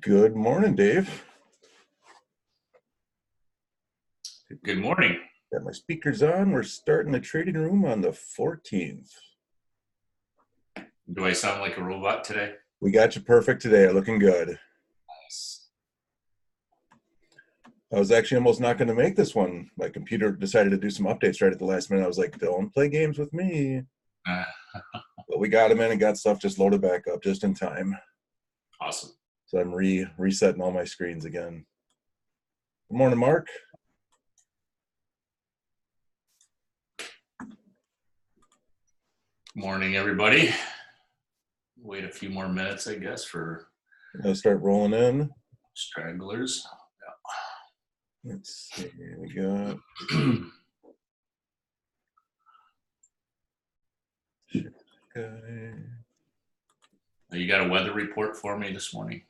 Good morning, Dave. Good morning. Got my speakers on. We're starting the trading room on the 14th. Do I sound like a robot today? We got you perfect today. Looking good. Nice. I was actually almost not going to make this one. My computer decided to do some updates right at the last minute. I was like, don't play games with me. Uh, But we got them in and got stuff just loaded back up just in time. awesome. So I'm resetting all my screens again. Good morning, Mark. Morning, everybody. Wait a few more minutes, I guess, for I'm going to start rolling in. stragglers. Let's see. We got. Okay. You got a weather report for me this morning?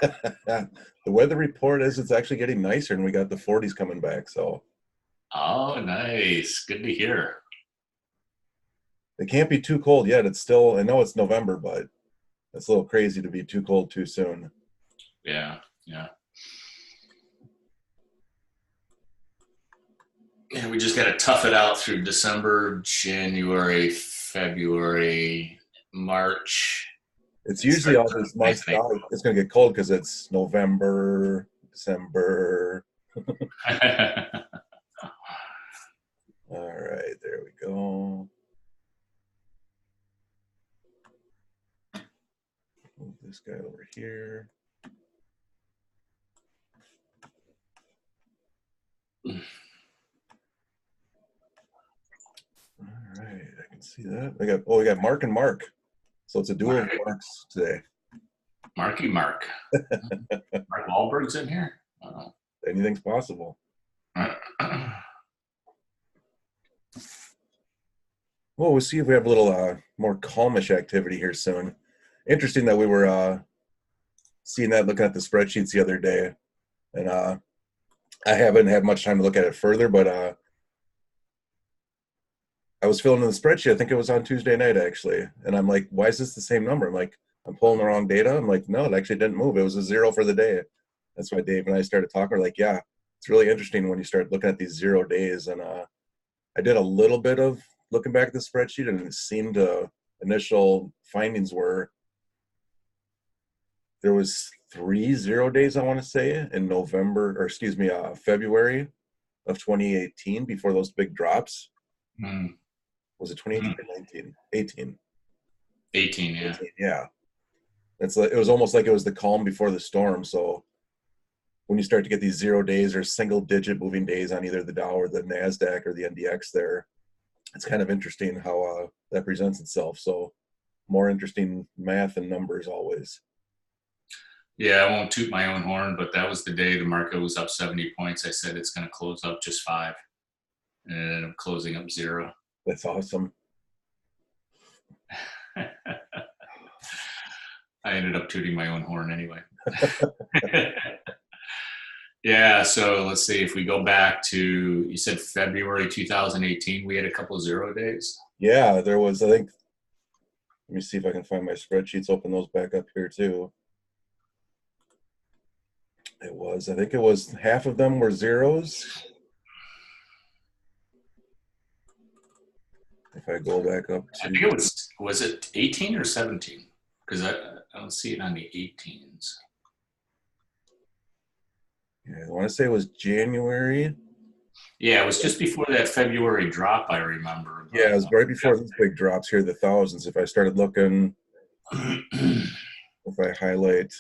The weather report is it's actually getting nicer, and we got the 40s coming back. So Oh, nice. Good to hear. it can't be too cold yet. It's still, I know it's November, but it's a little crazy to be too cold too soon. Yeah, yeah. Yeah, we just got to tough it out through December, January, February, March. It's It usually starts all these months. nice. Now it's going to get cold because it's November, December. All right, there we go. Move this guy over here. All right, I can see that. We got Mark and Mark. So it's a duel of Marks today. Marky Mark. Mark Wahlberg's in here? Anything's possible. Well, we'll see if we have a little more calmish activity here soon. Interesting that we were seeing that, looking at the spreadsheets the other day, and I haven't had much time to look at it further, but I was filling in the spreadsheet. I think it was on Tuesday night actually, and I'm like, why is this the same number? I'm like, I'm pulling the wrong data. I'm like, no, it actually didn't move. It was a zero for the day. That's why Dave and I started talking. We're like, yeah, it's really interesting when you start looking at these 0 days. And I did a little bit of looking back at the spreadsheet, and it seemed initial findings were there was 3 0 days, I want to say, in November, or excuse me, February of 2018 before those big drops. Mm. Was it 2018 or 19? 18. 18, yeah. 18, yeah. It's like, it was almost like it was the calm before the storm. So when you start to get these 0 days or single digit moving days on either the Dow or the NASDAQ or the NDX there, it's kind of interesting how that presents itself. So more interesting math and numbers always. Yeah, I won't toot my own horn, but that was the day the market was up 70 points. I said it's going to close up just 5, and it ended up closing up 0. That's awesome. I ended up tooting my own horn anyway. Yeah, so let's see. If we go back to, you said February 2018, we had a couple of 0 days. Yeah, there was, I think, let me see if I can find my spreadsheets, open those back up here too. I think it was half of them were zeros. If I go back up to, I think it was it 18 or 17? Because I don't see it on the 18s. yeah, I want to say it was January. Yeah, it was just before that February drop, I remember. Yeah, it was right before these big drops here, the thousands. If I started looking, if I highlight.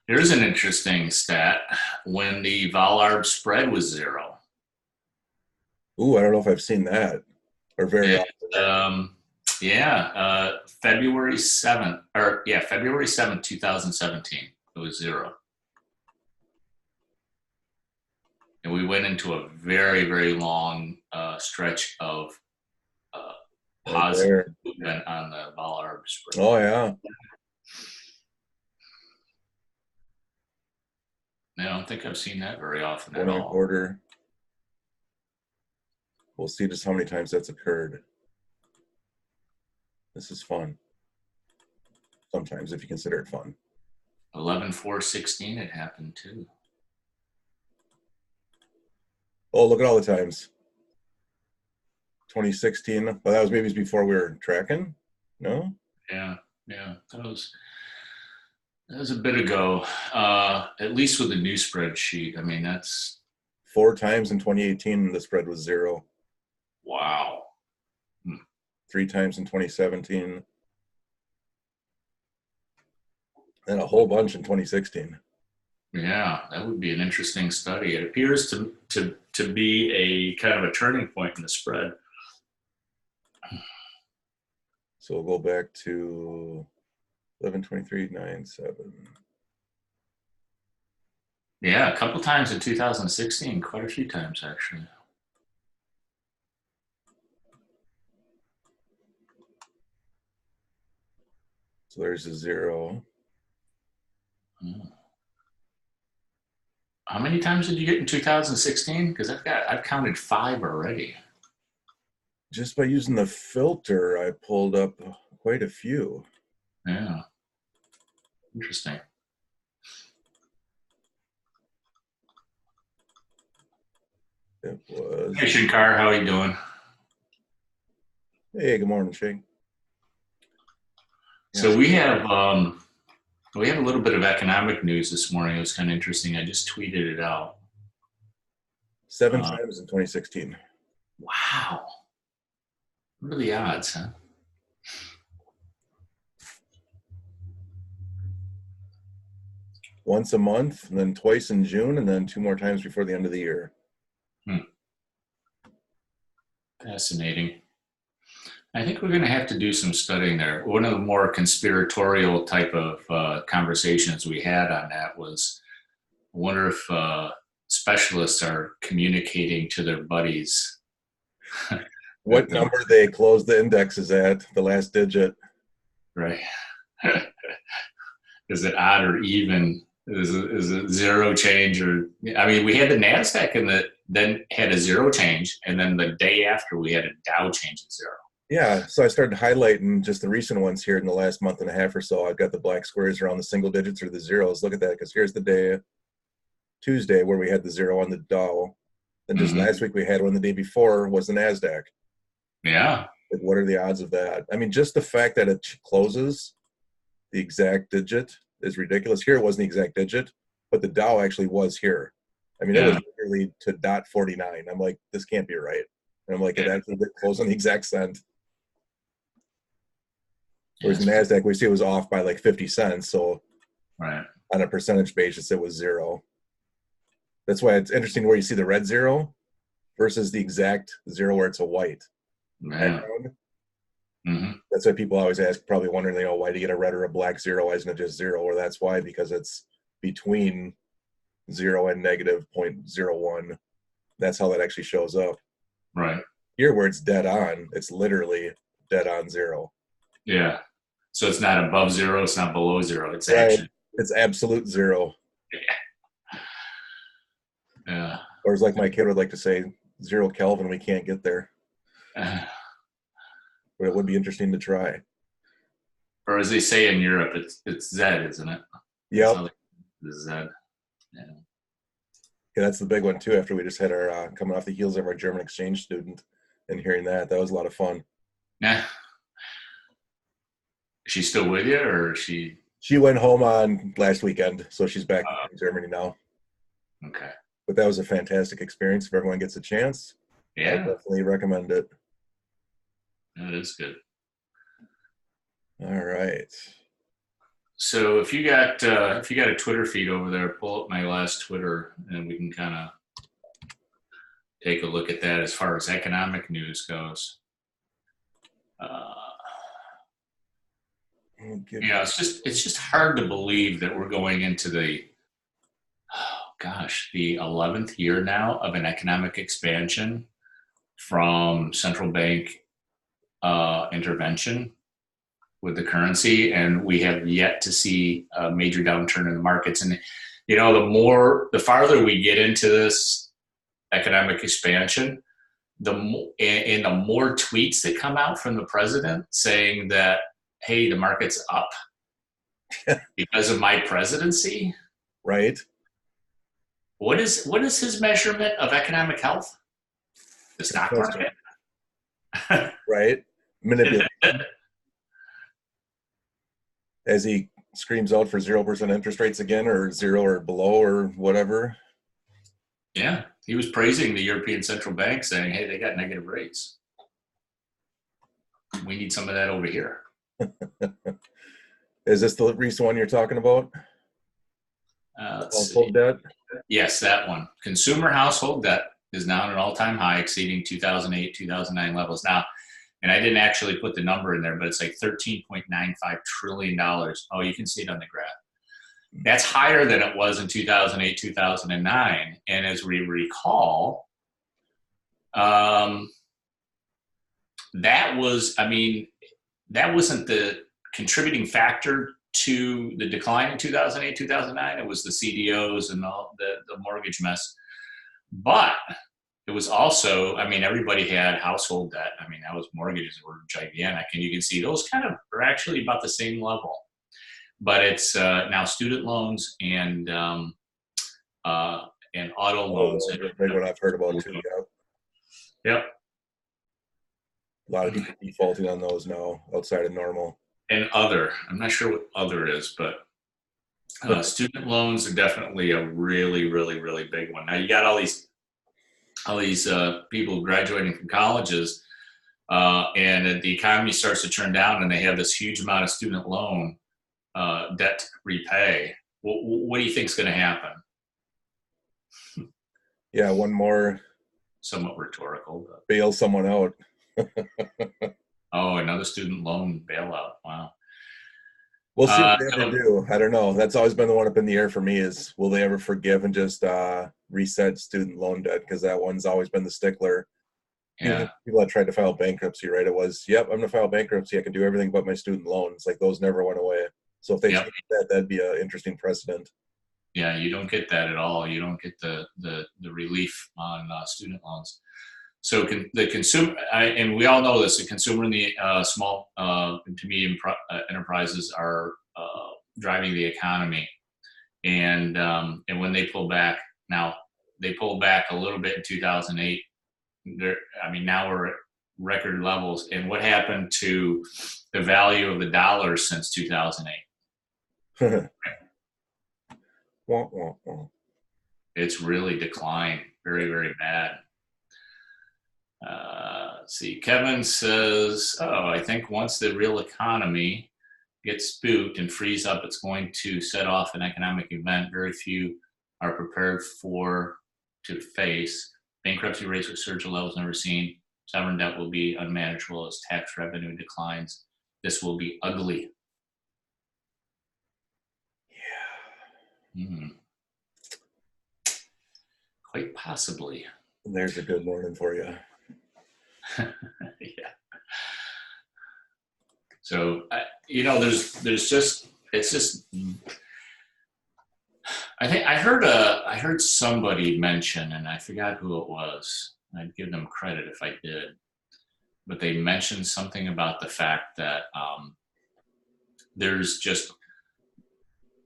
Here's an interesting stat. When the Valarb spread was 0. Ooh, I don't know if I've seen that or very It, often. February 7th, or yeah, February 7th, 2017, it was 0. And we went into a very, very long stretch of Right positive there. movement on the Valarb spread. Oh, yeah. I don't think I've seen that very often One at and a all. quarter. We'll see just how many times that's occurred. This is fun. sometimes if you consider it fun. 11/4/16 it happened too. Oh, look at all the times. 2016. Well, that was maybe before we were tracking. No. Yeah, that was a bit ago. At least with the new spreadsheet. I mean, that's 4 times in 2018 the spread was 0. wow. 3 times in 2017. And a whole bunch in 2016. Yeah, that would be an interesting study. It appears to be a kind of a turning point in the spread. So we'll go back to 11/23/97. Yeah, a couple times in 2016, quite a few times actually. So there's a 0. How many times did you get in 2016? Because I've counted 5 already. Just by using the filter, I pulled up quite a few. Yeah, interesting. It was. Hey Shankar, how are you doing? Hey, good morning, Shane. So we have a little bit of economic news this morning. It was kind of interesting. I just tweeted it out. 7 times in 2016. Wow. What are the odds, huh? Once a month, and then twice in June, and then 2 more times before the end of the year. Fascinating. I think we're going to have to do some studying there. One of the more conspiratorial type of conversations we had on that was, I wonder if specialists are communicating to their buddies. What number they close the indexes at, the last digit. Right. Is it odd or even? Is it zero change? Or I mean, we had the NASDAQ and then had a zero change, and then the day after we had a Dow change at 0. Yeah, so I started highlighting just the recent ones here in the last month and a half or so. I've got the black squares around the single digits or the zeros. Look at that, because here's the day, Tuesday, where we had the 0 on the Dow. Then just last week we had one the day before was the NASDAQ. Yeah. Like, what are the odds of that? I mean, just the fact that it closes the exact digit is ridiculous. Here it wasn't the exact digit, but the Dow actually was here. I mean, it was literally to .49. I'm like, this can't be right. And I'm like, it actually did close on the exact cent. Whereas NASDAQ, we see it was off by like 50 cents. So right. On a percentage basis, it was 0. That's why it's interesting where you see the red 0 versus the exact 0 where it's a white background. That's why people always ask, probably wondering, why do you get a red or a black 0? Why isn't it just 0? Or that's why, because it's between 0 and negative 0.01. That's how that actually shows up. Right. Here, where it's dead on, it's literally dead on 0. Yeah. So it's not above 0. It's not below 0. It's right. actually. It's absolute 0. Yeah. Or as like my kid would like to say, 0 Kelvin, we can't get there. But it would be interesting to try. Or as they say in Europe, it's Z, isn't it? Yep. Z. Yeah. Yeah, that's the big one too. After we just had our coming off the heels of our German exchange student and hearing that was a lot of fun. Yeah. Is she still with you, or is she? She went home on last weekend, so she's back in Germany now. Okay. But that was a fantastic experience. If everyone gets a chance, I definitely recommend it. That is good. All right. So if you got a Twitter feed over there, pull up my last Twitter, and we can kind of take a look at that as far as economic news goes. It's just hard to believe that we're going into the 11th year now of an economic expansion from central bank intervention with the currency, and we have yet to see a major downturn in the markets. And the farther we get into this economic expansion, the more tweets that come out from the president saying that, hey, the market's up, because of my presidency. Right. What is his measurement of economic health? The stock market. Right. Manipulate. As he screams out for 0% interest rates again, or zero or below, or whatever. Yeah, he was praising the European Central Bank, saying, "Hey, they got negative rates. We need some of that over here." Is this the recent one you're talking about? Let's see. Debt? Yes, that one. Consumer household debt is now at an all-time high, exceeding 2008, 2009 levels. Now, and I didn't actually put the number in there, but it's like $13.95 trillion. Oh, you can see it on the graph. That's higher than it was in 2008, 2009. And as we recall, that wasn't the contributing factor to the decline in 2008, 2009. It was the CDOs and all the mortgage mess. But it was also, everybody had household debt. That was mortgages were gigantic. And you can see those kind of are actually about the same level. But it's now student loans and auto loans. Big one I've heard about too. Yep. A lot of people defaulting on those now outside of normal. And other, I'm not sure what other is, but student loans are definitely a really, really, really big one. Now you got all these people graduating from colleges, and the economy starts to turn down, and they have this huge amount of student loan debt to repay. What do you think is going to happen? Yeah, one more. Somewhat rhetorical. But. Bail someone out. Oh, another student loan bailout. Wow. We'll see what they ever do. I don't know. That's always been the one up in the air for me is, will they ever forgive and just reset student loan debt? Because that one's always been the stickler. Yeah. People that tried to file bankruptcy, right? It was, yep, I'm going to file bankruptcy. I can do everything but my student loans. Like those never went away. So if they change that, that'd be an interesting precedent. Yeah, you don't get that at all. You don't get the relief on student loans. So the consumer, and we all know this, the consumer and the small to medium enterprises are driving the economy. And when they pull back, now they pulled back a little bit in 2008. Now we're at record levels. And what happened to the value of the dollar since 2008? It's really declined very, very bad. Let's see. Kevin says, I think once the real economy gets spooked and frees up, it's going to set off an economic event very few are prepared to face. Bankruptcy rates will surge to levels never seen. Sovereign debt will be unmanageable as tax revenue declines. This will be ugly. Yeah. Quite possibly. There's a good morning for you. Yeah. So there's just I heard somebody mention, and I forgot who it was. I'd give them credit if I did, but they mentioned something about the fact that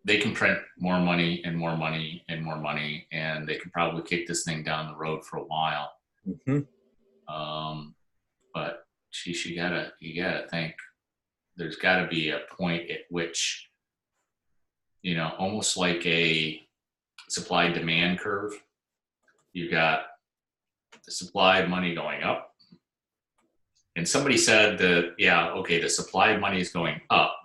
they can print more money and more money and more money, and they can probably kick this thing down the road for a while. Mm-hmm. But you gotta think there's gotta be a point at which, almost like a supply demand curve, you got the supply of money going up. And somebody said that, the supply of money is going up.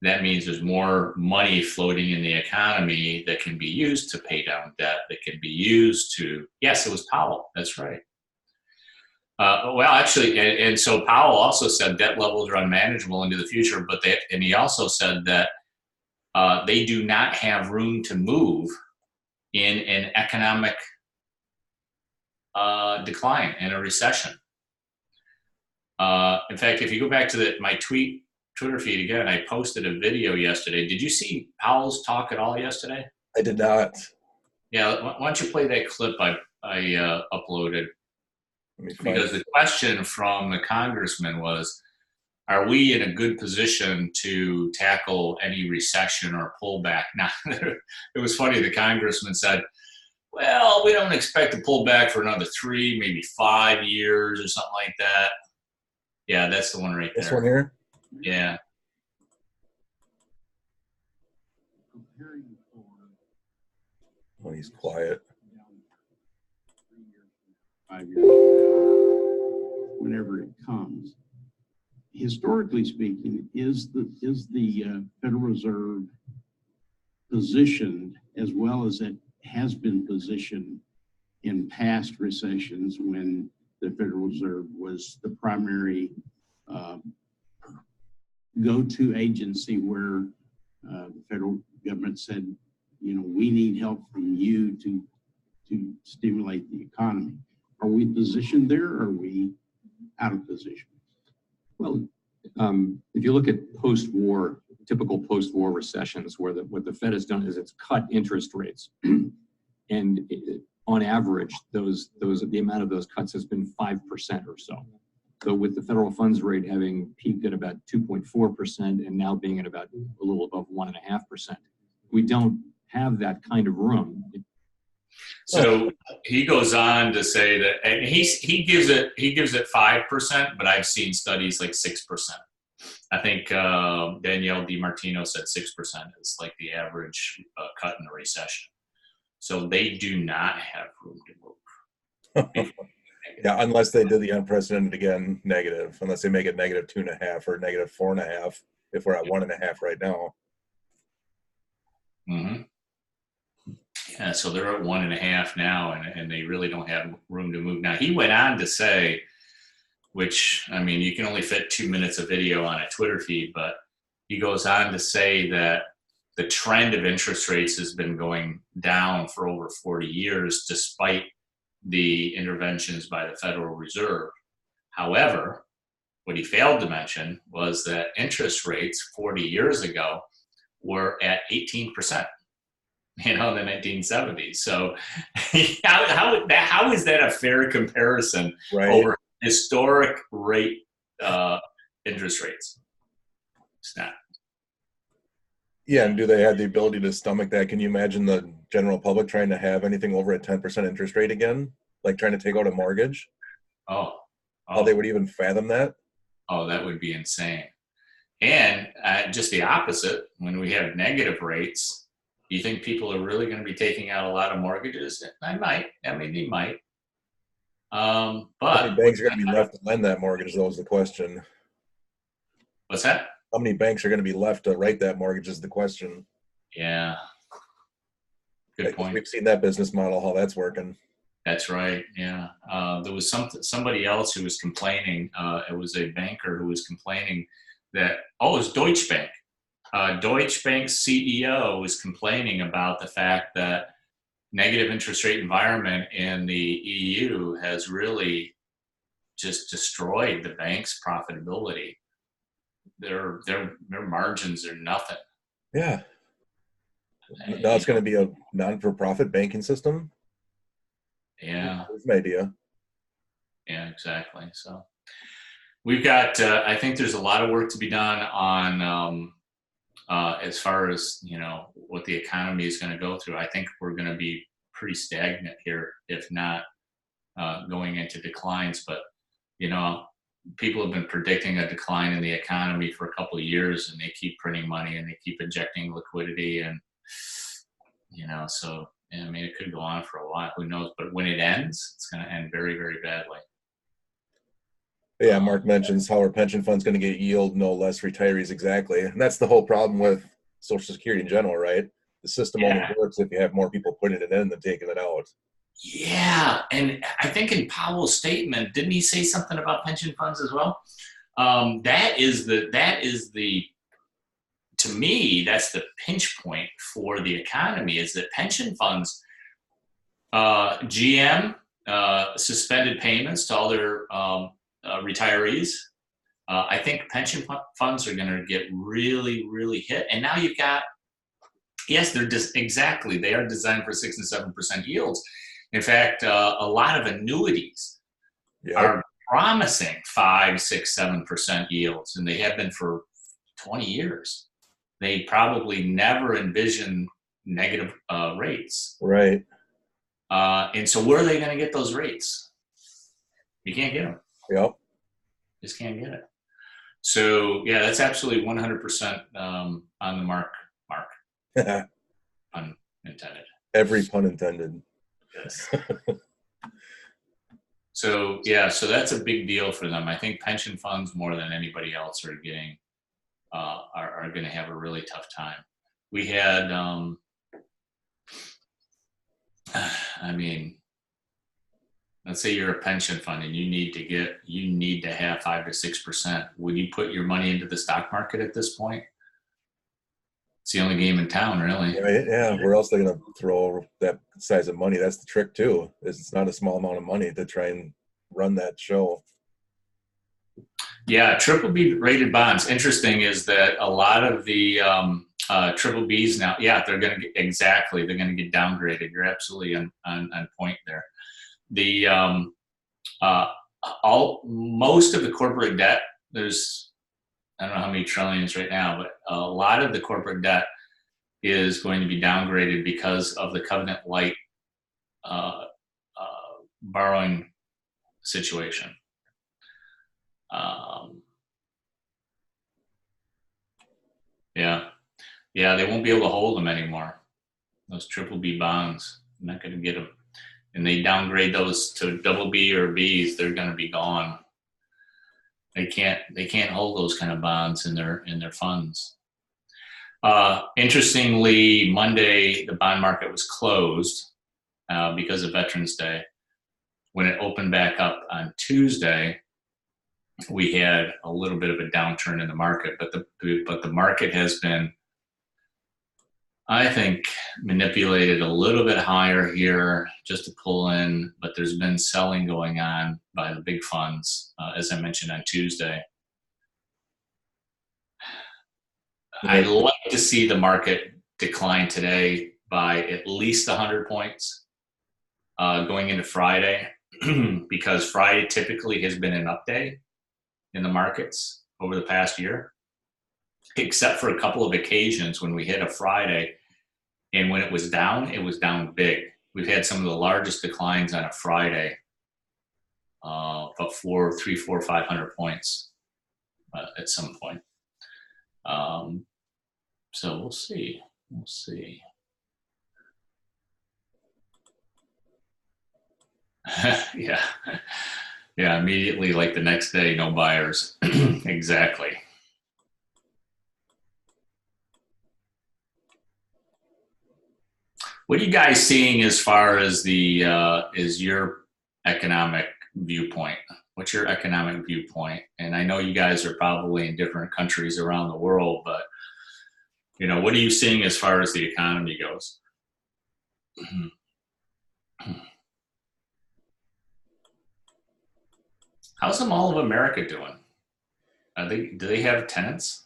That means there's more money floating in the economy that can be used to pay down debt, that can be used to, yes, it was Powell, that's right. And so Powell also said debt levels are unmanageable into the future, and he also said that they do not have room to move in an economic decline, in a recession. In fact, if you go back to my Twitter feed again, I posted a video yesterday. Did you see Powell's talk at all yesterday? I did not. Yeah, why don't you play that clip I uploaded? Because the question from the congressman was, are we in a good position to tackle any recession or pullback? Now, it was funny. The congressman said, well, we don't expect to pull back for another 3, maybe 5 years or something like that. Yeah, that's the one right there. This one here? Yeah. Oh, he's quiet. 5 years, whenever it comes. Historically speaking, is the Federal Reserve positioned as well as it has been positioned in past recessions when the Federal Reserve was the primary go-to agency where the federal government said, we need help from you to stimulate the economy. Are we positioned there, or are we out of position? Well, if you look at typical post-war recessions, where what the Fed has done is it's cut interest rates, and on average, the amount of those cuts has been 5% or so. So with the federal funds rate having peaked at about 2.4% and now being at about a little above 1.5%, we don't have that kind of room. So he goes on to say that, and he gives it 5%, but I've seen studies like 6%. I think Danielle DiMartino said 6% is like the average cut in a recession. So they do not have room to move. Yeah, unless they do the unprecedented again negative, unless they make it -2.5 or -4.5, if we're at 1.5 right now. Mm-hmm. Yeah, so they're at 1.5 now, and they really don't have room to move. Now, he went on to say, which, I mean, you can only fit 2 minutes of video on a Twitter feed, but he goes on to say that the trend of interest rates has been going down for over 40 years, despite the interventions by the Federal Reserve. However, what he failed to mention was that interest rates 40 years ago were at 18%. In the 1970s. So how is that a fair comparison over historic rate interest rates? It's not. Yeah, and do they have the ability to stomach that? Can you imagine the general public trying to have anything over a 10% interest rate again? Like trying to take out a mortgage? How they would even fathom that? Oh, that would be insane. And just the opposite, when we have negative rates, do you think people are really going to be taking out a lot of mortgages? They might. I mean, they might. But how many banks are going to be left to lend that mortgage, though, is the question. What's that? How many banks are going to be left to write that mortgage is the question. Yeah. Good point. We've seen that business model, how that's working. That's right. Yeah. There was somebody else who was complaining. It was a banker who was complaining that, it was Deutsche Bank. Deutsche Bank's CEO was complaining about the fact that negative interest rate environment in the EU has really just destroyed the bank's profitability. Their margins are nothing. Yeah. Now it's going to be a non-for-profit banking system? Yeah. That's an idea. Yeah, exactly. So we've got, I think there's a lot of work to be done on as far as, what the economy is going to go through. I think we're going to be pretty stagnant here, if not going into declines. But, people have been predicting a decline in the economy for a couple of years, and they keep printing money and they keep injecting liquidity. And, so, I mean, it could go on for a while. Who knows? But when it ends, it's going to end very, very badly. Yeah, Mark mentions how our pension fund's going to get yield, no less retirees, exactly. And that's the whole problem with Social Security in general, right? The system only works if you have more people putting it in than taking it out. Yeah, and I think in Powell's statement, didn't he say something about pension funds as well? That is the to me, that's the pinch point for the economy, is that pension funds, GM suspended payments to all their retirees. I think pension funds are going to get really, really hit. And now you've got, yes, they are designed for 6 and 7% yields. In fact, a lot of annuities are promising 5, 6, 7% yields, and they have been for 20 years. They probably never envisioned negative rates. Right. And so where are they going to get those rates? You can't get them. Yep. Just can't get it. So yeah, that's absolutely 100% on the mark. Pun intended. Every pun intended. Yes. So yeah, so that's a big deal for them. I think pension funds more than anybody else are getting are going to have a really tough time. We had, I mean, let's say you're a pension fund and you need to have 5 to 6%. Would you put your money into the stock market at this point? It's the only game in town, really. Right. Yeah. Where else are they going to throw that size of money? That's the trick too. Is it's not a small amount of money to try and run that show. Yeah, triple B rated bonds. Interesting is that a lot of the triple Bs now, yeah, they're going to get downgraded. You're absolutely on point there. The most of the corporate debt, there's, I don't know how many trillions right now, but a lot of the corporate debt is going to be downgraded because of the covenant light borrowing situation. Yeah, they won't be able to hold them anymore. Those triple B bonds, I'm not going to get them. And they downgrade those to double B or Bs, they're going to be gone. They can't hold those kind of bonds in their funds. Interestingly, Monday the bond market was closed because of Veterans Day. When it opened back up on Tuesday, we had a little bit of a downturn in the market, but the market has been, I think, manipulated a little bit higher here just to pull in, but there's been selling going on by the big funds, as I mentioned on Tuesday. I'd like to see the market decline today by at least 100 points going into Friday, because Friday typically has been an up day in the markets over the past year, except for a couple of occasions when we hit a Friday, and when it was down big. We've had some of the largest declines on a Friday, but 500 points at some point. So we'll see. Yeah, immediately, like the next day, no buyers. Exactly. What are you guys seeing as far as is your economic viewpoint? What's your economic viewpoint? And I know you guys are probably in different countries around the world, but what are you seeing as far as the economy goes? How's the Mall of America doing? Do they have tenants?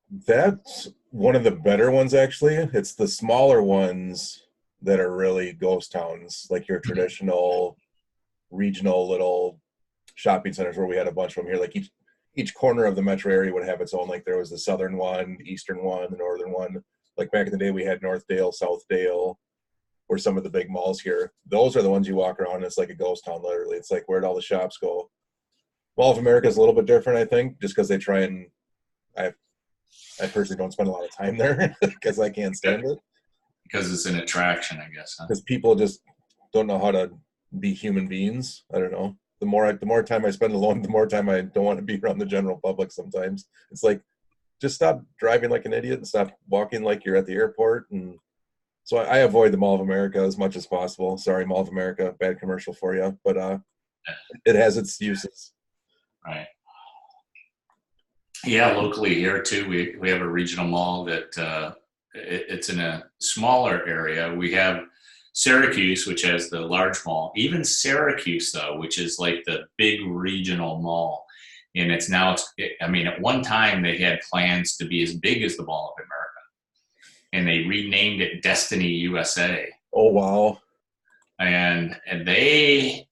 That's one of the better ones, actually. It's the smaller ones that are really ghost towns, like your traditional regional little shopping centers where we had a bunch of them here. Like each corner of the metro area would have its own, like there was the southern one, the eastern one, the northern one. Like back in the day, we had Northdale, Southdale, or some of the big malls here. Those are the ones you walk around, and it's like a ghost town, literally. It's like, where'd all the shops go? Mall of America is a little bit different, I think, just because they try and I personally don't spend a lot of time there because I can't stand it. Because it's an attraction, I guess. Because people just don't know how to be human beings. I don't know. The more time I spend alone, the more time I don't want to be around the general public sometimes. It's like, just stop driving like an idiot and stop walking like you're at the airport. And so I avoid the Mall of America as much as possible. Sorry, Mall of America, bad commercial for you, but it has its uses. Right. Yeah, locally here too, we have a regional mall that it's in a smaller area. We have Syracuse, which has the large mall. Even Syracuse, though, which is like the big regional mall, and at one time they had plans to be as big as the Mall of America, and they renamed it Destiny USA. Oh wow! And they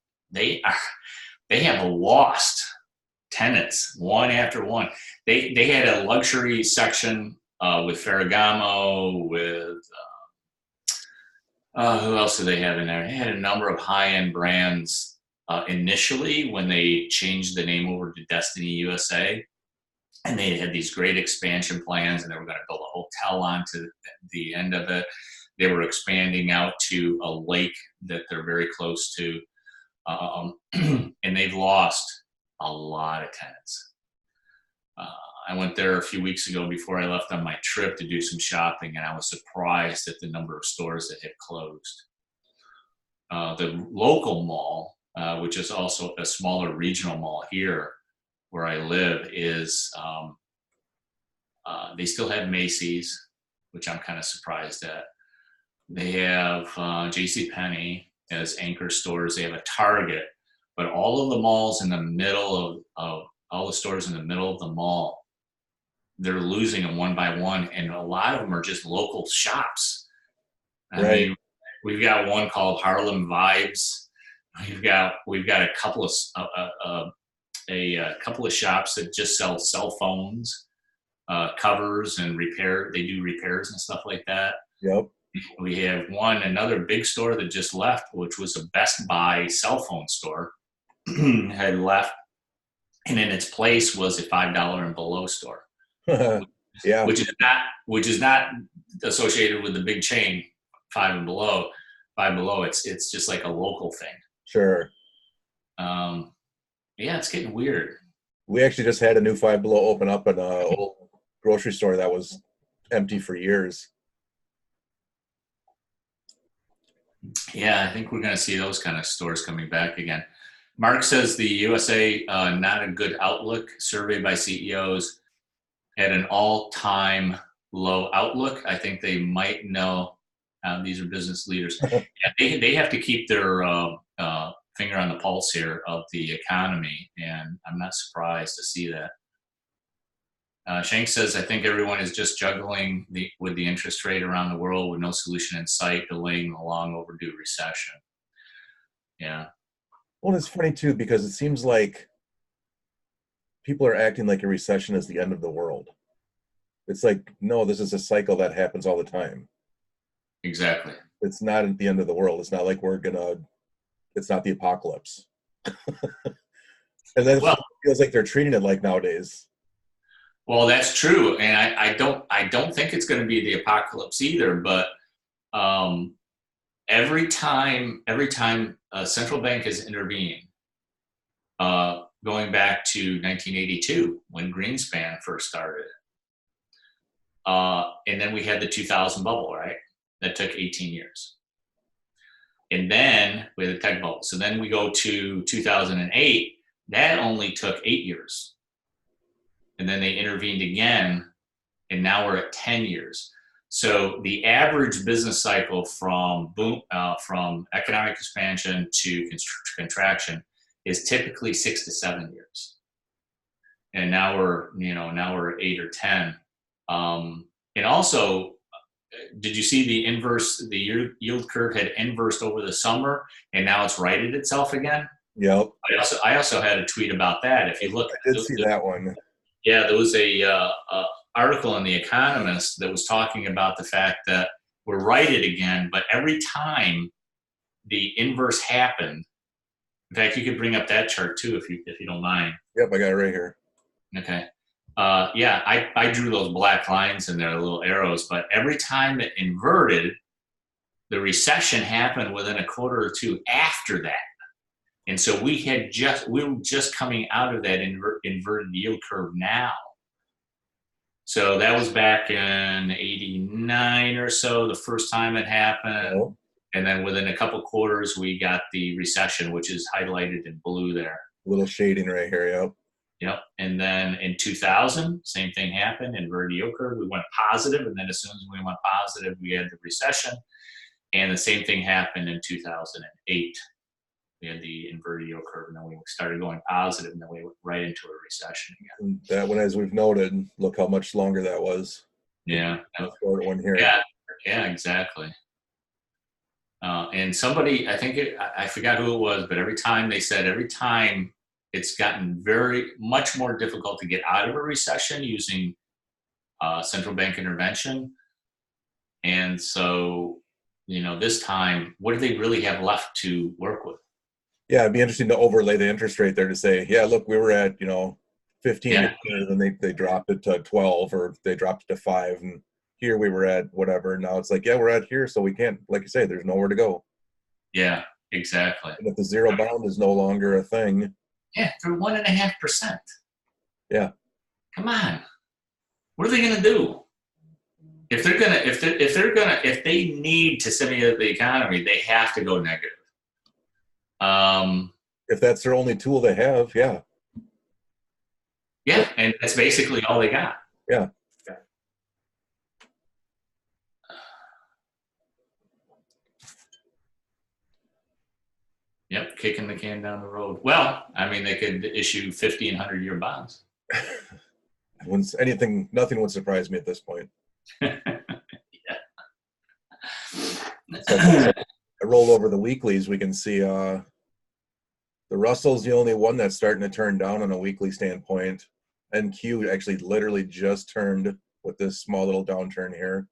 they have lost tenants one after one. They had a luxury section with Ferragamo, with who else do they have in there? They had a number of high-end brands initially when they changed the name over to Destiny USA. And they had these great expansion plans, and they were going to build a hotel onto the end of it. They were expanding out to a lake that they're very close to. And they've lost a lot of tenants. I went there a few weeks ago before I left on my trip to do some shopping, and I was surprised at the number of stores that had closed. The local mall, which is also a smaller regional mall here where I live, is they still have Macy's, which I'm kind of surprised at. They have JCPenney as anchor stores. They have a Target, but all of the malls in the middle of all the stores in the middle of the mall, they're losing them one by one, and a lot of them are just local shops. I mean, we've got one called Harlem Vibes. We've got a couple of shops that just sell cell phones, covers, and repair. They do repairs and stuff like that. Yep. We have another big store that just left, which was a Best Buy cell phone store, had left, and in its place was a $5 and below store. Yeah. Which is not associated with the big chain Five Below. It's just like a local thing. Sure. Yeah, it's getting weird. We actually just had a new Five Below open up in an old grocery store that was empty for years. Yeah, I think we're going to see those kind of stores coming back again. Mark says the USA not a good outlook. Survey by CEOs had an all-time low outlook. I think they might know. These are business leaders. Yeah, they have to keep their finger on the pulse here of the economy, and I'm not surprised to see that. Shank says, I think everyone is just juggling with the interest rate around the world with no solution in sight, delaying a long overdue recession. Yeah. Well, it's funny too, because it seems like people are acting like a recession is the end of the world. It's like, no, this is a cycle that happens all the time. Exactly. It's not at the end of the world. It's not like it's not the apocalypse. And then it feels like they're treating it like nowadays. Well, that's true, and I don't think it's going to be the apocalypse either. But every time a central bank has intervened, going back to 1982 when Greenspan first started, and then we had the 2000 bubble, right? That took 18 years, and then we had the tech bubble. So then we go to 2008. That only took 8 years. And then they intervened again, and now we're at 10 years. So the average business cycle from economic expansion to contraction is typically 6 to 7 years. And now we're 8 or 10. And also, did you see the inverse? The yield curve had inversed over the summer, and now it's righted itself again. Yep. I also had a tweet about that. If you look, I did see that one. Yeah, there was a article in The Economist that was talking about the fact that we're righted again, but every time the inverse happened, in fact, you could bring up that chart too if you don't mind. Yep, I got it right here. Okay. Yeah, I drew those black lines in there, little arrows, but every time it inverted, the recession happened within a quarter or two after that. And so we were just coming out of that inverted yield curve now. So that was back in 89 or so, the first time it happened. Oh. And then within a couple quarters, we got the recession, which is highlighted in blue there. A little shading right here, yep. Yep. And then in 2000, same thing happened, inverted yield curve. We went positive, and then as soon as we went positive, we had the recession. And the same thing happened in 2008. We had the inverted yield curve, and then we started going positive, and then we went right into a recession again. That one, as we've noted, look how much longer that was. Yeah. The short one here. Yeah, exactly. And somebody, I forgot who it was, but every time it's gotten much more difficult to get out of a recession using central bank intervention. And so, this time, what do they really have left to work with? Yeah, it'd be interesting to overlay the interest rate there to say, yeah, look, we were at 15, Yeah. and then they dropped it to 12, or they dropped it to 5, and here we were at whatever. Now it's like, yeah, we're at here, so we can't, like you say, there's nowhere to go. Yeah, exactly. And if the zero bound is no longer a thing. Yeah, for 1.5%. Yeah. Come on. What are they going to do? If they need to stimulate the economy, they have to go negative. If that's their only tool they have, yeah. Yeah, and that's basically all they got. Yeah. Yep, kicking the can down the road. Well, I mean, they could issue 50 and 100-year bonds. Nothing would surprise me at this point. Yeah. So I roll over the weeklies. We can see the Russell's the only one that's starting to turn down on a weekly standpoint. NQ actually literally just turned with this small little downturn here.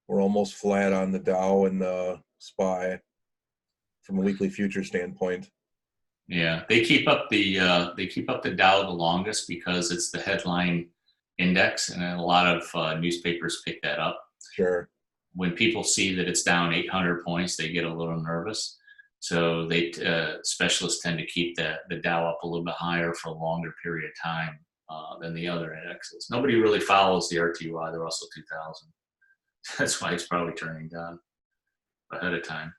We're almost flat on the Dow and the SPY from a weekly future standpoint. Yeah, they keep up the Dow the longest because it's the headline index, and a lot of newspapers pick that up. Sure. When people see that it's down 800 points, they get a little nervous. So specialists tend to keep the Dow up a little bit higher for a longer period of time than the other indexes. Nobody really follows the RTY, the Russell 2000. That's why it's probably turning down ahead of time.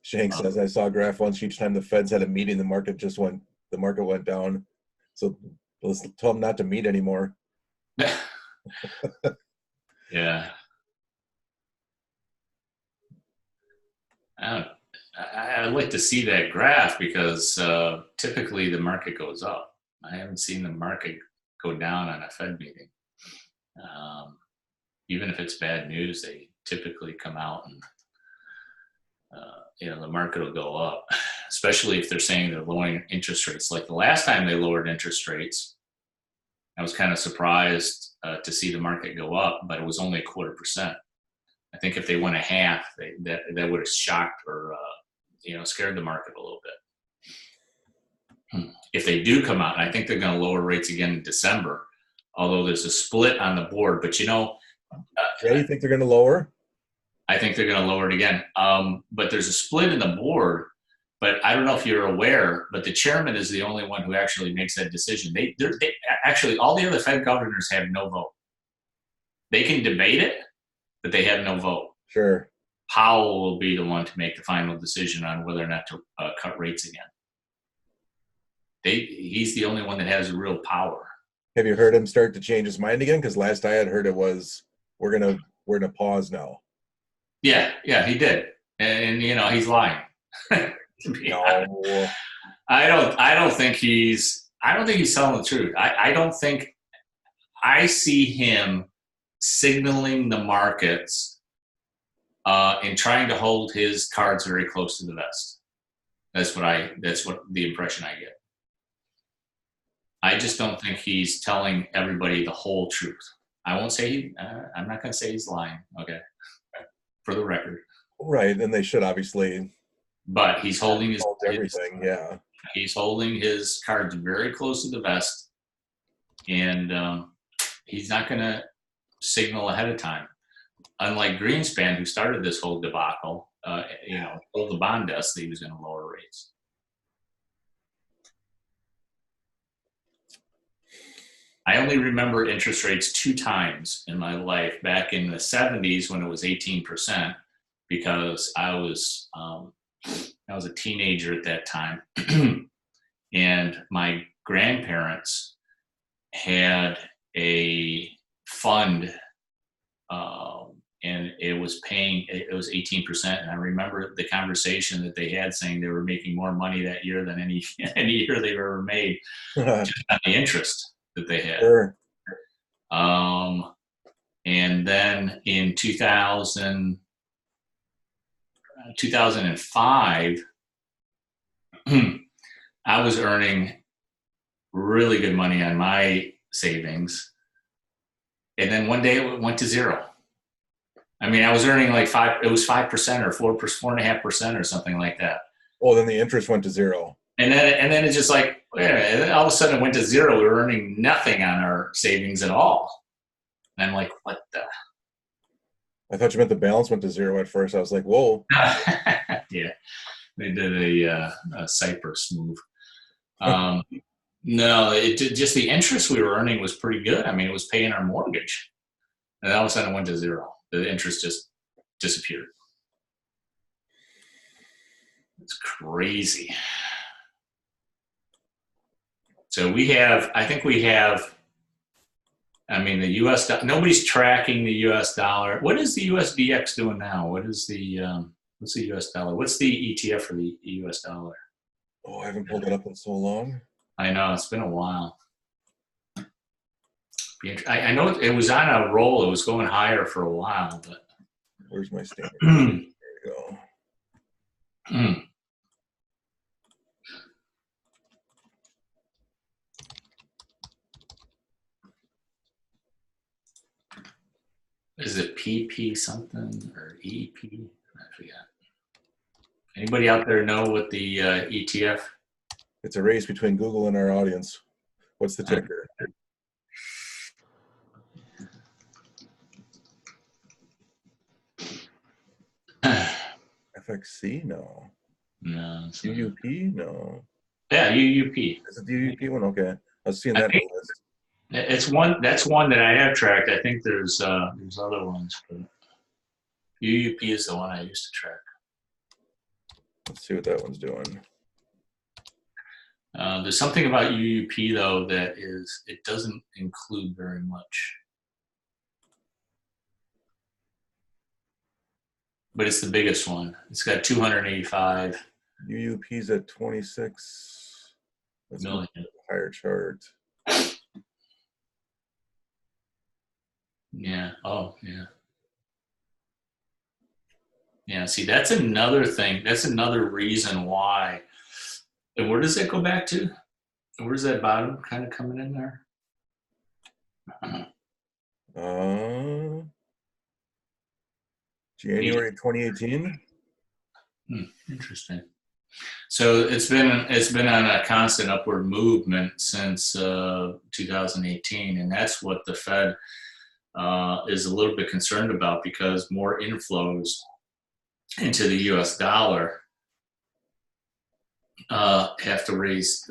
Shank says, I saw a graph once. Each time the Feds had a meeting, the market went down. So let's tell them not to meet anymore. Yeah. I'd like to see that graph because typically the market goes up. I haven't seen the market go down on a Fed meeting. Even if it's bad news, they typically come out and the market will go up, especially if they're saying they're lowering interest rates. Like the last time they lowered interest rates, I was kind of surprised to see the market go up, but it was only 0.25%. I think if they went a half, that would have shocked or scared the market a little bit. If they do come out, and I think they're going to lower rates again in December, although there's a split on the board. But yeah, you think they're going to lower? I think they're going to lower it again. But there's a split in the board. But I don't know if you're aware, but the chairman is the only one who actually makes that decision. They actually, all the other Fed governors have no vote. They can debate it, but they have no vote. Sure. Powell will be the one to make the final decision on whether or not to cut rates again. He's the only one that has real power. Have you heard him start to change his mind again? Because last I had heard it was we're gonna pause now. Yeah, he did, and he's lying. No. I don't think he's telling the truth. I don't think I see him signaling the markets and trying to hold his cards very close to the vest. That's what the impression I get. I just don't think he's telling everybody the whole truth. I won't say I'm not going to say he's lying. Okay, for the record. Right, and they should obviously. But he's holding everything. Yeah. He's holding his cards very close to the vest, and he's not going to signal ahead of time. Unlike Greenspan, who started this whole debacle, told the bond desk that he was going to lower rates. I only remember interest rates 2 times in my life. Back in the 70s when it was 18%, because I was a teenager at that time, and my grandparents had a fund, and it was 18%. And I remember the conversation that they had saying they were making more money that year than any year they've ever made, just on the interest that they had. Sure. And then in 2005, I was earning really good money on my savings. And then one day it went to zero. I mean, I was earning like 5% or 4.5% or something like that. Well, then the interest went to zero. And then it's just like, wait a minute, and then all of a sudden it went to zero. We were earning nothing on our savings at all. And I'm like, what the? I thought you meant the balance went to zero at first. I was like, whoa. Yeah, they did a Cypress move. No, just the interest we were earning was pretty good. I mean, it was paying our mortgage. And all of a sudden it went to zero. The interest just disappeared. It's crazy. So I mean, the US, nobody's tracking the US dollar. What is the USDX doing now? What's the US dollar? What's the ETF for the US dollar? Oh, I haven't pulled it up in so long. I know, it's been a while. I know it was on a roll. It was going higher for a while, but. Where's my standard? There you go. Is it PP something or EP? I forget. Anybody out there know what the ETF? It's a race between Google and our audience. What's the ticker? FXC? No. No. UUP? No. Yeah, UUP. Is it the UUP one? Okay. I was seeing that on the list. It's one. That's one that I have tracked. I think there's other ones, but UUP is the one I used to track. Let's see what that one's doing. There's something about UUP though it doesn't include very much, but it's the biggest one. It's got 285 UUP's at 26. Let's million. go to the higher chart. Yeah. Oh, yeah. Yeah. See, that's another thing. That's another reason why. And where does that go back to? Where's that bottom kind of coming in there? January 2018. Interesting. So it's been on a constant upward movement since 2018, and that's what the Fed is a little bit concerned about, because more inflows into the U.S. dollar have to raise,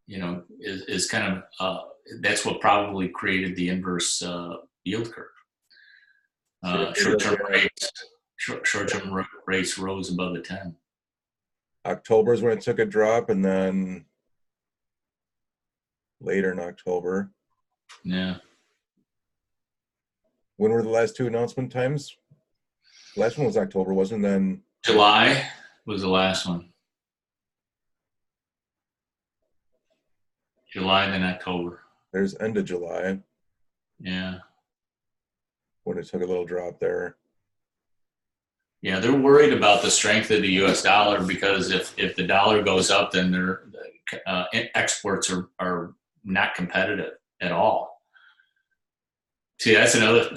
is kind of that's what probably created the inverse yield curve. Short-term rates rose above the 10. October is when it took a drop, and then later in October. Yeah. When were the last two announcement times? The last one was October, wasn't it? Then July was the last one. July and then October. There's end of July. Yeah. When it took a little drop there. Yeah, they're worried about the strength of the U.S. dollar, because if the dollar goes up, then their exports are not competitive at all. See, that's another.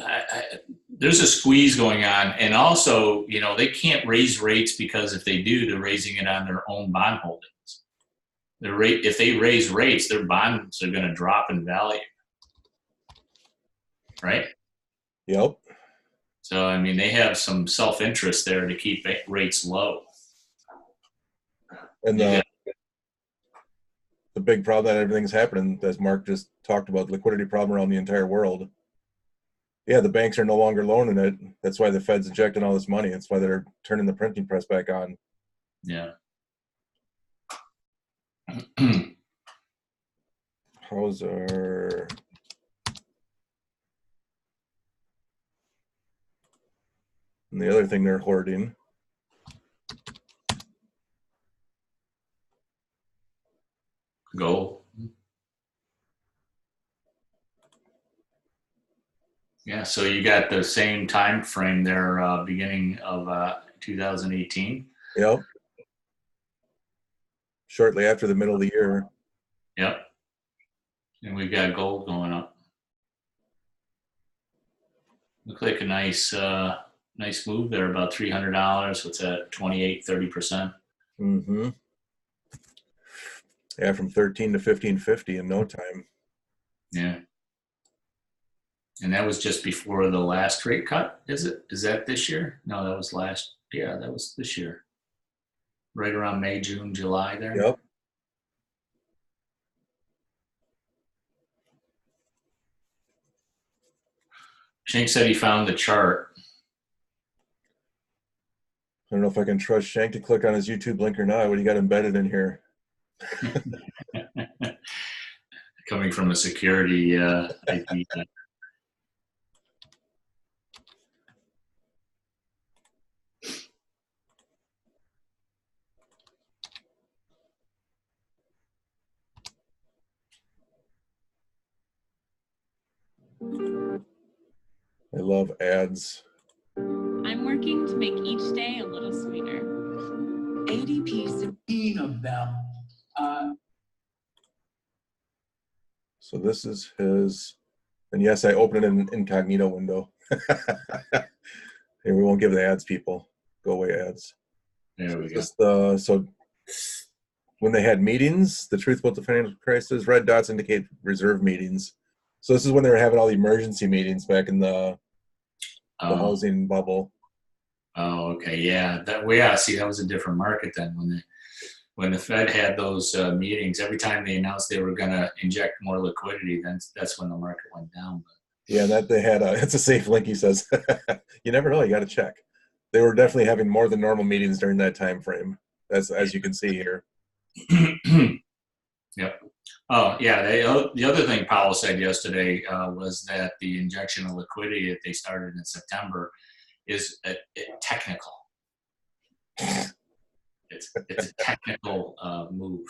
There's a squeeze going on, and also, they can't raise rates, because if they do, they're raising it on their own bond holdings. If they raise rates, their bonds are going to drop in value, right? Yep. So, I mean, they have some self-interest there to keep rates low. And the big problem that everything's happening, as Mark just talked about, liquidity problem around the entire world. Yeah, the banks are no longer loaning it. That's why the Fed's injecting all this money. That's why they're turning the printing press back on. Yeah. How's our... And the other thing they're hoarding. Gold. Yeah, so you got the same time frame there, beginning of 2018. Yep. shortly after the middle of the year. Yep. And we've got gold going up. Look like a nice move there, about $300. What's that? 30%. Mm-hmm. Yeah, from 13 to 1550 in no time. Yeah. And that was just before the last rate cut, is it? Is that this year? No, that was last. Yeah, that was this year. Right around May, June, July there. Yep. Shank said he found the chart. I don't know if I can trust Shank to click on his YouTube link or not. What do you got embedded in here? Coming from a security IP. I love ads. I'm working to make each day a little sweeter. ADP's of them. So this is his, and yes, I opened an incognito window. Here, we won't give the ads, people. Go away, ads. There we go. Just so when they had meetings, the truth about the financial crisis, red dots indicate reserve meetings. So this is when they were having all the emergency meetings back in the housing bubble. Oh, okay, yeah. See, that was a different market then. When the Fed had those meetings, every time they announced they were going to inject more liquidity, then that's when the market went down. Yeah, that they had it's a safe link, he says. You never know, you got to check. They were definitely having more than normal meetings during that time frame, as you can see here. Yep. Oh, yeah. The other thing Powell said yesterday was that the injection of liquidity that they started in September is technical. It's a technical move.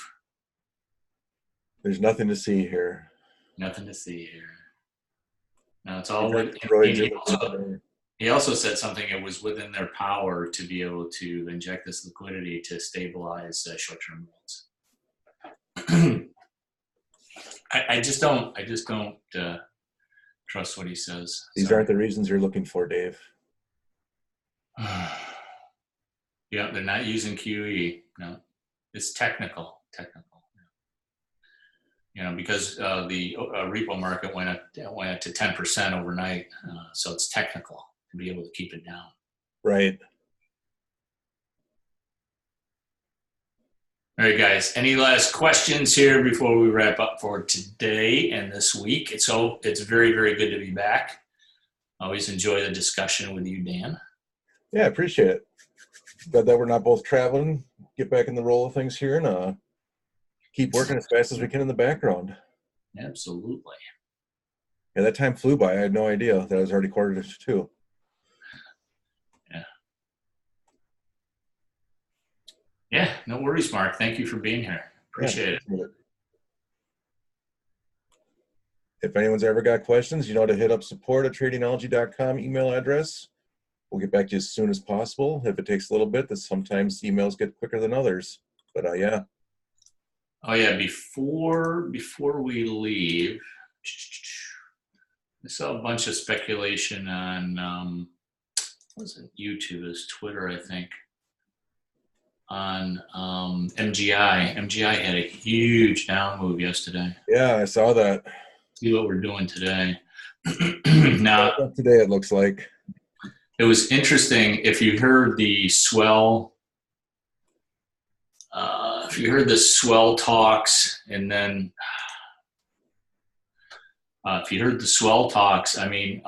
There's nothing to see here. Nothing to see here. No, it's all he also said something. It was within their power to be able to inject this liquidity to stabilize short-term rates. I just don't trust what he says. These aren't the reasons you're looking for, Dave. Yeah, they're not using QE. No, it's technical. You know, because the repo market went up to 10% overnight, so it's technical to be able to keep it down. Right. All right, guys. Any last questions here before we wrap up for today and this week? It's very, very good to be back. Always enjoy the discussion with you, Dan. Yeah, I appreciate it. Glad that we're not both traveling. Get back in the roll of things here and keep working as fast as we can in the background. Absolutely. Yeah, that time flew by. I had no idea that I was already 1:45. Yeah, no worries, Mark. Thank you for being here. Appreciate it. If anyone's ever got questions, you know to hit up support@tradingology.com email address. We'll get back to you as soon as possible. If it takes a little bit, that sometimes emails get quicker than others. But yeah. Oh yeah, before we leave, I saw a bunch of speculation on wasn't YouTube, it's Twitter, I think, on MGI. MGI had a huge down move yesterday. Yeah, I saw that. See what we're doing today. Now today it looks like. It was interesting if you heard the swell. If you heard the swell talks, and then if you heard the swell talks, I mean,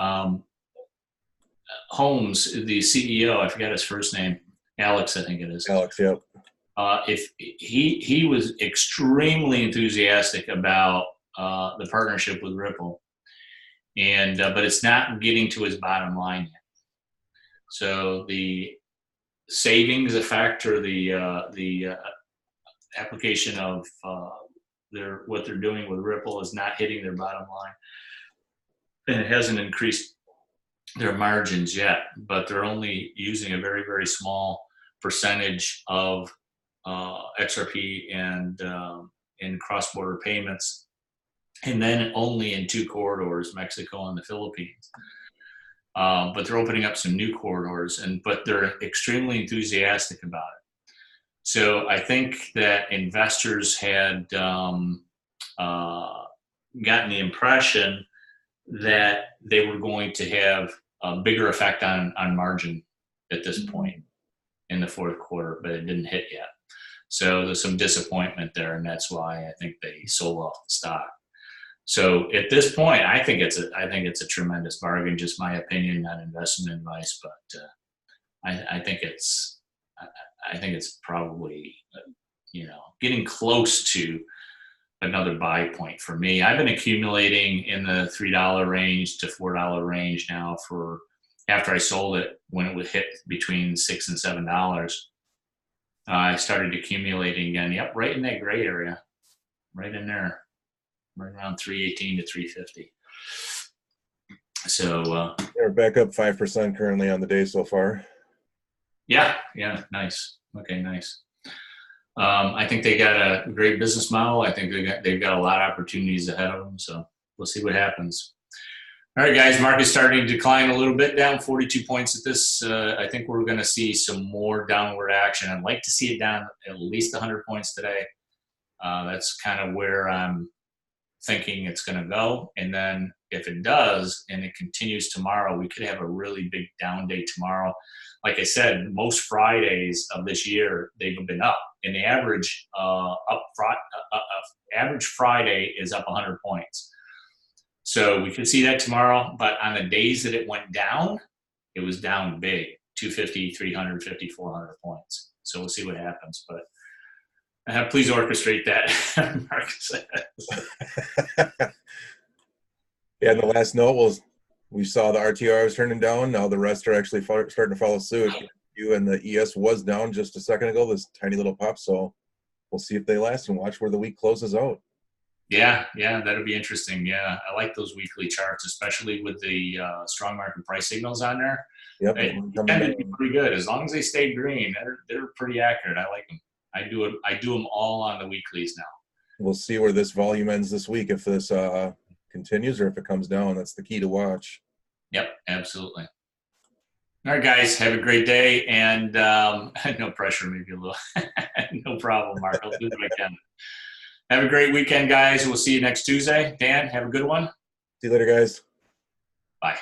Holmes, the CEO, I forgot his first name, Alex, I think it is. Alex, yep. If he was extremely enthusiastic about the partnership with Ripple, and but it's not getting to his bottom line yet. So the savings effect or the application of what they're doing with Ripple is not hitting their bottom line, and it hasn't increased their margins yet. But they're only using a very, very small percentage of XRP and in cross-border payments, and then only in 2 corridors, Mexico and the Philippines. But they're opening up some new corridors, but they're extremely enthusiastic about it. So I think that investors had gotten the impression that they were going to have a bigger effect on margin at this point in the fourth quarter, but it didn't hit yet. So there's some disappointment there, and that's why I think they sold off the stock. So at this point, I think it's a tremendous bargain. Just my opinion, not investment advice, but I think it's probably getting close to another buy point for me. I've been accumulating in the $3 range to $4 range now for after I sold it when it would hit between $6 and $7. I started accumulating again. Yep, right in that gray area, right in there, right around 318 to 350. So They're back up 5% currently on the day so far. yeah, nice. Okay, nice. I think they got a great business model. I think they've got a lot of opportunities ahead of them. So we'll see what happens. All right, guys, market's starting to decline a little bit, down 42 points at this. I think we're going to see some more downward action. I'd like to see it down at least 100 points today. That's kind of where I'm thinking it's going to go. And then if it does and it continues tomorrow, we could have a really big down day tomorrow. Like I said, most Fridays of this year, they've been up. And the average average Friday is up 100 points. So we could see that tomorrow, but on the days that it went down, it was down big, 250, 350, 400 points. So we'll see what happens, but please orchestrate that, Marcus. Yeah, and the last note was we saw the RTR was turning down. Now the rest are actually starting to follow suit. You and the ES was down just a second ago, this tiny little pop. So we'll see if they last and watch where the week closes out. Yeah, that'll be interesting. Yeah, I like those weekly charts, especially with the strong market price signals on there. Yep, They tend to be pretty good as long as they stay green. They're pretty accurate. I like them. I do them all on the weeklies now. We'll see where this volume ends this week, if this continues or if it comes down. That's the key to watch. Yep, absolutely. All right, guys, have a great day, and no pressure, maybe a little. No problem, Mark. I'll do what I can. Have a great weekend, guys. We'll see you next Tuesday. Dan, have a good one. See you later, guys. Bye.